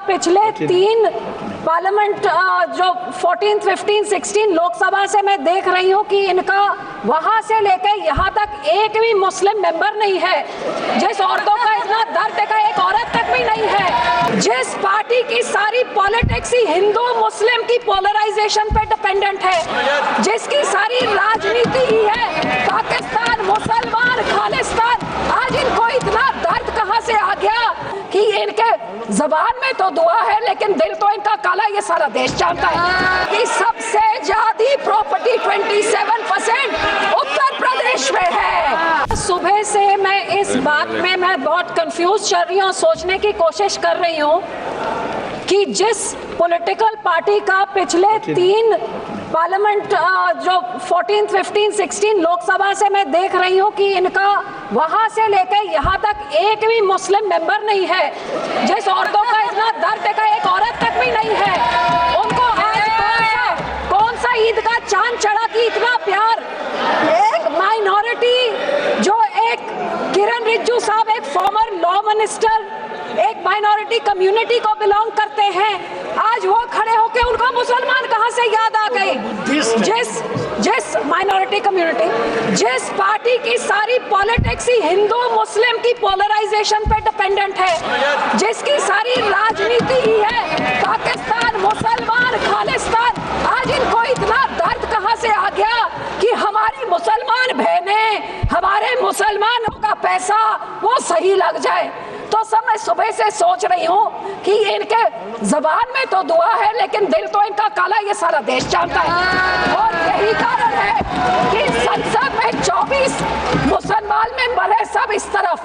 पिछले 3 पार्लियामेंट जो 14, 15, 16 लोकसभा से मैं देख रही हूँ कि इनका वहां से लेकर यहाँ तक एक भी मुस्लिम मेंबर नहीं है। जिस औरतों का इतना दर्द का एक औरत तक भी नहीं है। जिस पार्टी की सारी पॉलिटिक्स ही हिंदू मुस्लिम की पोलराइजेशन पे डिपेंडेंट है, जिसकी सारी राजनीति ही है पाकिस्तान, मुसलमान, खालिस्तान। आज इनको इतना दर्द कहाँ से आ गया कि इनके जबान में तो दुआ है लेकिन दिल तो इनका काला। ये सारा देश जानता है कि सबसे ज्यादा प्रॉपर्टी 27% उत्तर प्रदेश में है। सुबह से मैं इस बात में बहुत कंफ्यूज चल रही हूँ, सोचने की कोशिश कर रही हूँ कि जिस पॉलिटिकल पार्टी का पिछले 3 पार्लियामेंट जो 14, 15, 16 लोकसभा से मैं देख रही हूँ कि इनका वहां से लेकर यहाँ तक एक भी मुस्लिम मेंबर नहीं है। जिस औरतों का इतना दर्द का एक औरत तक भी नहीं है, उनको आज कौन सा ईद का चांद चढ़ा कि इतना प्यार। एक माइनॉरिटी जो एक किरण रिजिजू साहब एक फॉर्मर लॉ मिनिस्टर एक माइनॉरिटी कम्युनिटी को बिलोंग करते हैं, आज वो खड़े होके उनको मुसलमान कहां से याद आ गए। जिस माइनॉरिटी कम्युनिटी, जिस पार्टी की सारी पॉलिटिक्स ही हिंदू मुस्लिम की पोलराइजेशन पे डिपेंडेंट है, जिसकी सारी राजनीति ही है पाकिस्तान, मुसलमान, खालिस्तान। आज इनको इतना दर्द कहां से आ गया कि हमारी मुसलमान बहनें, हमारे मुसलमानों का पैसा वो सही लग जाए। तो सब मैं सुबह से सोच रही हूँ कि इनके जबान में तो दुआ है लेकिन दिल तो इनका काला। ये सारा देश जानता है और यही कारण है कि संसद में 24 मुसलमान मेंबर है, सब इस तरफ,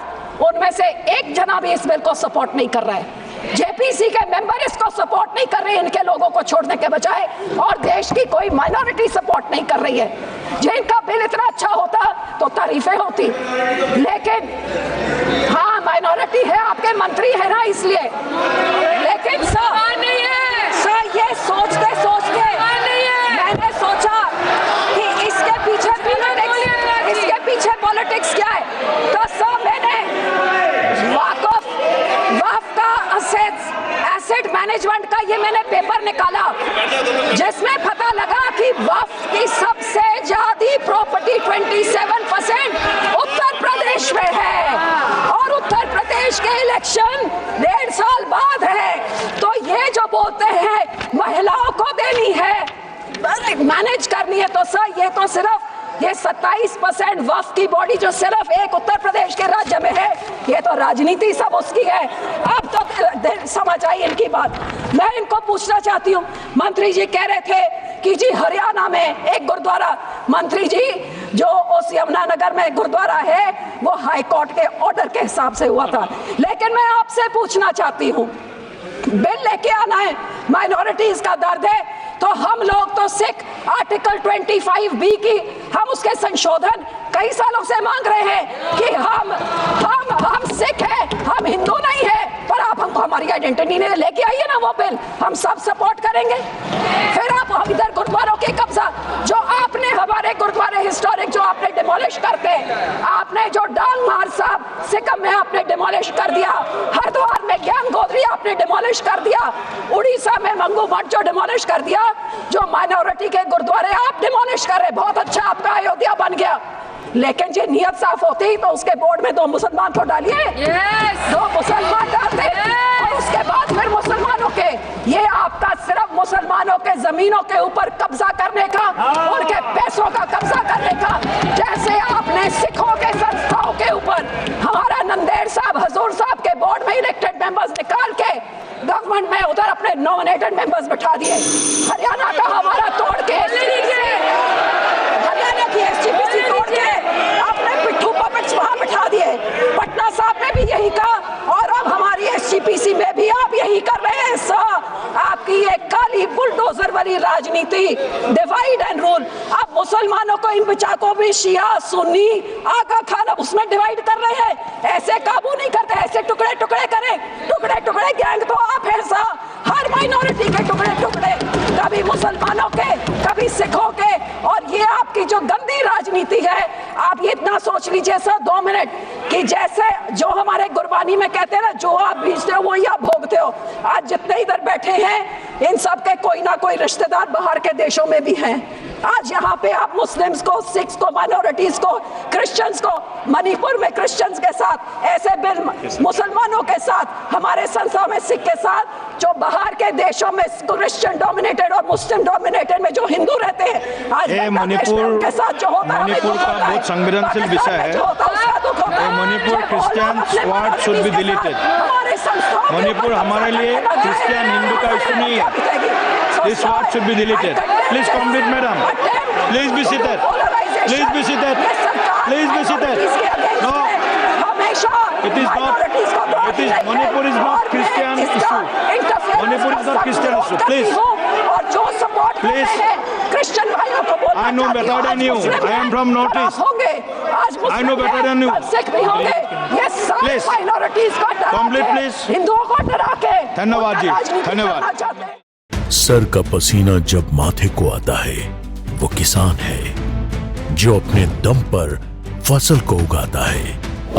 उनमें से एक जना भी इस बिल को सपोर्ट नहीं कर रहा है। जेपीसी के मेंबर इसको सपोर्ट नहीं कर रहे इनके लोगों को छोड़ने के बजाय, और देश की कोई माइनॉरिटी सपोर्ट नहीं कर रही है। जिनका बिल इतना अच्छा होता तो तारीफें होती, लेकिन हाँ माइनॉरिटी है, आपके मंत्री है ना इसलिए। लेकिन सर ये सोचते सोचते मैंने सोचा कि इसके पीछे पॉलिटिक्स क्या है। तो सर मैंने वक्फ का एसेट मैनेजमेंट का ये मैंने पेपर निकाला, जिसमें पता लगा कि वक्फ की सबसे ज्यादा प्रॉपर्टी 27% उत्तर प्रदेश में है, और उत्तर प्रदेश के इलेक्शन 1.5 साल बाद है। तो ये जो बोलते हैं महिलाओं को देनी है, मैनेज करनी है, तो सर ये तो सिर्फ ये 27% वक्फ की बॉडी जो सिर्फ एक उत्तर प्रदेश के राज्य में है, ये तो राजनीति सब उसकी है। अब तो समझ आई इनकी बात। मैं इनको पूछना चाहती हूँ, मंत्री जी कह रहे थे कि जी हरियाणा में एक गुरुद्वारा, मंत्री जी जो उस यमुनानगर में गुरुद्वारा है वो हाई कोर्ट के ऑर्डर के हिसाब से हुआ था। लेकिन मैं आपसे पूछना चाहती हूँ, बिल लेके आना है, माइनॉरिटीज का दर्द है, तो हम लोग तो सिख आर्टिकल 25B की हम उसके संशोधन कई सालों से मांग रहे हैं कि हम सिख हैं, हम हिंदू नहीं है, पर आप हमको हमारी आइडेंटिटी नहीं लेके आइए ना वो बिल, हम सब सपोर्ट करेंगे। फिर आप हम इधर गुरुद्वारों के कब्जा, जो आपने हमारे गुरुद्वारे हिस्टोरिक जो आपने डिमोलिश करते, आपने जो डांग मार साहब सिक्किम में आपने डिमोलिश कर दिया, हरिद्वार में ज्ञान गोदरी आपने डिमोलिश कर दिया, उड़ीसा में मंगू मठ जो डिमोलिश कर दिया, जो माइनॉरिटी के गुरुद्वारे आप डिमोलिश कर रहे, बहुत अच्छा आपका अयोध्या बन गया। लेकिन जो नियत साफ होती तो उसके बोर्ड में 2 मुसलमान को डालिए, 2 मुसलमान डालते, और उसके बाद फिर मुसलमानों के, ये आपका सिर्फ मुसलमानों के जमीनों के ऊपर कब्जा करने का, उनके पैसों का कब्जा करने का, जैसे आपने सिखों के संस्थाओं के ऊपर हमारा नंदेड़ साहब, हजूर साहब के बोर्ड में इलेक्टेड मेंबर्स निकाल के गवर्नमेंट में उधर अपने नॉमिनेटेड मेंबर्स बिठा दिए, हरियाणा का हमारा तोड़ के, हरियाणा की एसजीपीसी तोड़ के आपने पिट्ठू पपेट्स वहां बिठा दिए, पटना साहब ने भी यही कहा, और अब हमारी एसजीपीसी में भी आप यही कर रहे हैं। आपकी ये काली बुलडोजर वाली राजनीति, डिवाइड एंड रूल, आप मुसलमानों को इन बिचाकों भी शिया सुन्नी आका खाना उसमें डिवाइड कर रहे हैं। ऐसे काबू नहीं करते, ऐसे टुकड़े टुकड़े करें, टुकड़े टुकड़े गैंग तो आप हैं सा, हर माइनॉरिटी के टुकड़े टुकड़े, कभी मुसलमानों के, कभी सिखों के, और ये आपकी जो गंदी राजनीति है, आप ये इतना इतना सोच लीजिए सर 2 मिनट कि जैसे जो हमारे गुरबानी में कहते हैं ना, जो आप बीजते हो वही आप भोगते हो। आज जितने इधर बैठे हैं इन सब के कोई ना कोई रिश्तेदार बाहर के देशों में भी हैं। आज यहाँ पे आप मुस्लिम्स को, सिख्स को, माइनॉरिटीज को, क्रिश्चियंस को, मणिपुर में क्रिश्चियंस के साथ ऐसे बिल मुसलमानों के साथ, हमारे संस्था में सिख के साथ, जो बाहर के देशों में क्रिश्चियन डोमिनेटेड और मुस्लिम डोमिनेटेड में जो हिंदू रहते हैं, आज मणिपुर के साथ जो होता है, मणिपुर का बहुत संवेदनशील विषय है। Manipur Christian word should be deleted. Manipur हमारे लिए क्रिश्चियन हिंदू का इशू नहीं है। This word should be deleted. Please complete, madam. Please be seated. Please be seated. Please be seated. No, it is not. It is Manipur is not Christian issue. Manipur is not Christian issue. Please. Please. Christian भाइयों को बोलना I know better than you. I am from Northeast. I know better than you. Please. Complete, please. हिंदुओं को डरा के धन्यवाद जी, धन्यवाद। Sir का पसीना जब माथे को आता है वो किसान है जो अपने दम पर फसल को उगाता है।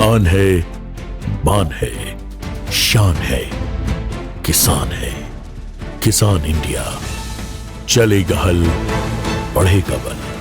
आन है, बान है, शान है, किसान है। किसान इंडिया, चलेगा हल, बढ़ेगा बल।